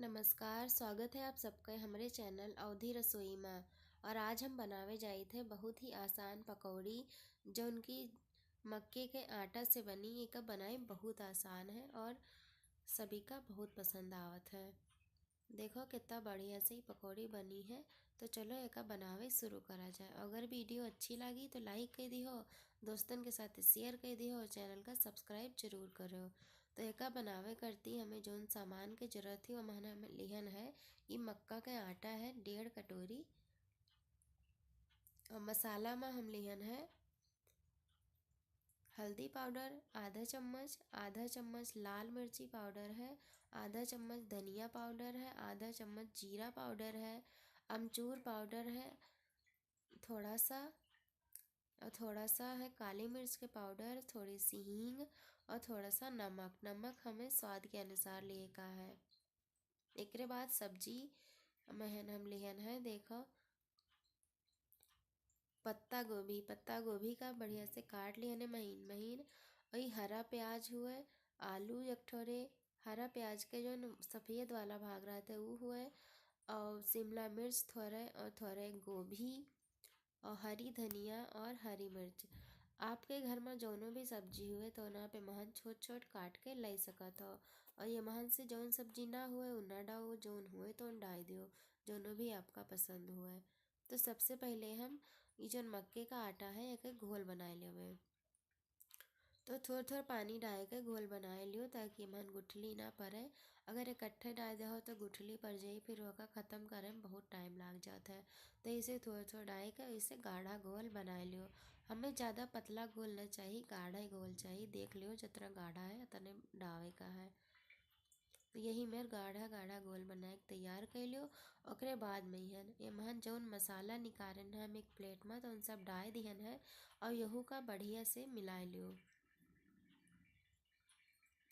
नमस्कार, स्वागत है आप सबका हमारे चैनल अवधि रसोई में। और आज हम बनावे जाए थे बहुत ही आसान पकौड़ी जो उनकी मक्के के आटा से बनी। एक बनाई बहुत आसान है और सभी का बहुत पसंद आवत है। देखो कितना बढ़िया से ही पकौड़ी बनी है। तो चलो एक बनावे शुरू करा जाए। अगर वीडियो अच्छी लगी तो लाइक कर दियो, दोस्तन के साथ शेयर कर दियो और चैनल का सब्सक्राइब जरूर करो। तो एक बनावे करती हमें जोन सामान की जरूरत थी वो हमें लिहन है। ये मक्का का आटा है 1.5 कटोरी। और मसाला में हम लिहन है हल्दी पाउडर आधा चम्मच लाल मिर्ची पाउडर है, आधा चम्मच धनिया पाउडर है, आधा चम्मच जीरा पाउडर है, अमचूर पाउडर है थोड़ा सा, और थोड़ा सा है काली मिर्च के पाउडर, थोड़ी सी हींग और थोड़ा सा नमक हमें स्वाद के अनुसार लिए का है। एक बाद सब्जी महन हम लिहन है। देखो पत्ता गोभी का बढ़िया से काट लिया महीन महीन। और ये हरा प्याज हुए, आलू एक ठोरे, हरा प्याज के जो सफ़ेद वाला भाग रहता है वो हुए, और शिमला मिर्च थोड़े और थोड़े गोभी और हरी धनिया और हरी मिर्च। आपके घर में जौनों भी सब्जी हुए तो ना पे महन छोट छोट काट के लै सकत हो। और ये महन से जौन सब्जी ना हुए वो ना डाओ, जौन हुए तो डाल दियो, जौनों भी आपका पसंद हुए। तो सबसे पहले हम ये जो मक्के का आटा है एक घोल बनाए लेवे। तो थोड़ा थोड़ा पानी डाल के घोल बनाए लियो ताकि मन गुठली ना पड़े। अगर इकट्ठे डाल दे हो तो गुठली पड़ जाई, फिर ओका ख़त्म करे में बहुत टाइम लग जाता है। तो इसे थोड़ा थोड़ा डाल के इसे गाढ़ा घोल बनाए लियो। हमें ज़्यादा पतला घोल ना चाहिए, गाढ़ा ही घोल चाहिए। देख लियो जितना गाढ़ा है उतने डावे का है। तो यही मेरे गाढ़ा गाढ़ा घोल बना के तैयार कर लियो। ओकरे बाद में ये महन जौन मसाला निकालन है हम एक प्लेट में तो उन सब डाल दिहन है और यहू का बढ़िया से मिला लियो।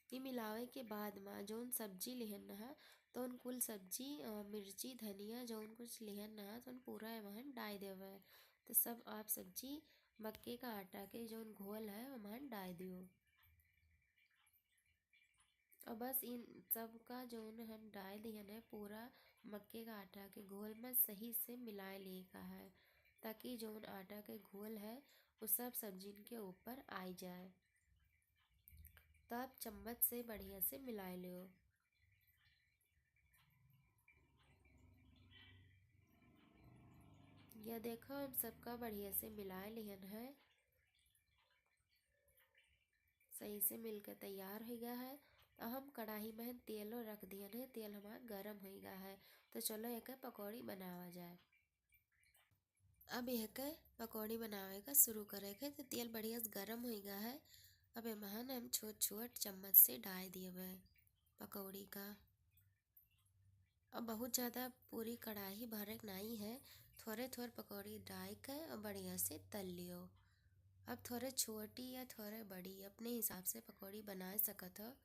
ये मिलावे के बाद में जौन सब्जी लिहन है तो उन कुल सब्जी मिर्ची धनिया जौन कुछ लिहन है तो उन पूरा वहन डाल देवे। तो सब आप सब्जी मक्के का आटा के जौन घोल है वहन डाल दियो। और बस इन सब का जौन हम डाल दिहन है पूरा मक्के का आटा के घोल में सही से मिला लिए का है, ताकि जौन आटा के घोल है वो सब सब्जी के ऊपर आ जाए। तब चम्मच से बढ़िया से मिला लियो। यह देखो हम सबका बढ़िया से मिला लिहन है, सही से मिलकर तैयार हो गया है। तो हम कढ़ाई में तेलो रख दियन है, तेल हमारा गरम हो गया है। तो चलो एक पकौड़ी बनावा जाए। अब एक पकौड़ी बनावे का शुरू करे के। तो तेल बढ़िया से गरम हो गया है। अब एमहन हम छोट छोट चम्मच से डाल दिए पकौड़ी का। अब बहुत ज़्यादा पूरी कढ़ाई भरे नहीं है, थोड़े थोड़े पकौड़ी डाल कर और बढ़िया से तल लियो। अब थोड़े छोटी या थोड़े बड़ी अपने हिसाब से पकौड़ी बना सकत हो।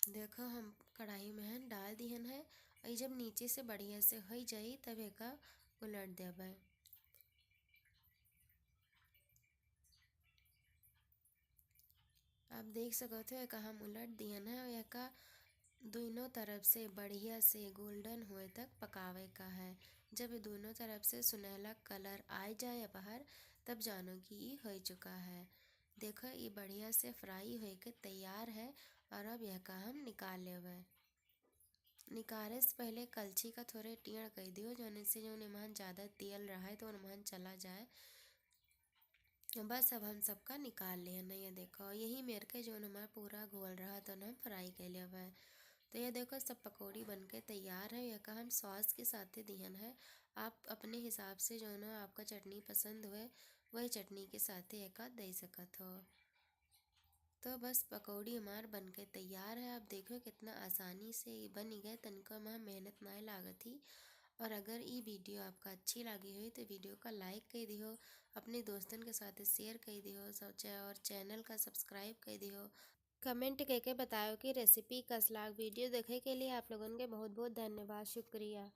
देखो हम कढ़ाई में हम डाल दिहन है और जब नीचे से बढ़िया से हो जाई तब एक उलट देवे। आप देख सकते हो एक हम उलट दिहन है और एक दोनों तरफ से बढ़िया से गोल्डन हुए तक पकावे का है। जब ये दोनों तरफ से सुनहला कलर आ जाए बाहर तब जानो कि ये हो चुका है। देखो ये बढ़िया से फ्राई हो के तैयार है। और अब यह का हम निकाल लेवे। निकाले से पहले कलछी का थोड़े टेढ़ कर दियो, जोने से जो निमहन ज़्यादा तेल रहा है तो निमहन चला जाए। बस अब हम सबका निकाल लिए ना। ये देखो यही मेरे के जो हमारा पूरा घोल रहा तो हम फ्राई कर लिया है। तो ये देखो सब पकौड़ी बनके तैयार है। यह का हम सॉस के साथ दिहन है। आप अपने हिसाब से जो ना आपका चटनी पसंद हुए वही चटनी के साथ एक दे सकत हो। तो बस पकौड़ी हमार बनके तैयार है। आप देखो कितना आसानी से ये बन गए, तनिको में मेहनत ना लागत ही। और अगर ये वीडियो आपका अच्छी लगी हुई तो वीडियो का लाइक कर दियो, अपने दोस्तन के साथ शेयर कर दियो, सोचा और चैनल का सब्सक्राइब कर दियो। कमेंट करके बताओ कि रेसिपी कस लाग। वीडियो देखे के लिए आप लोगों के बहुत बहुत धन्यवाद, शुक्रिया।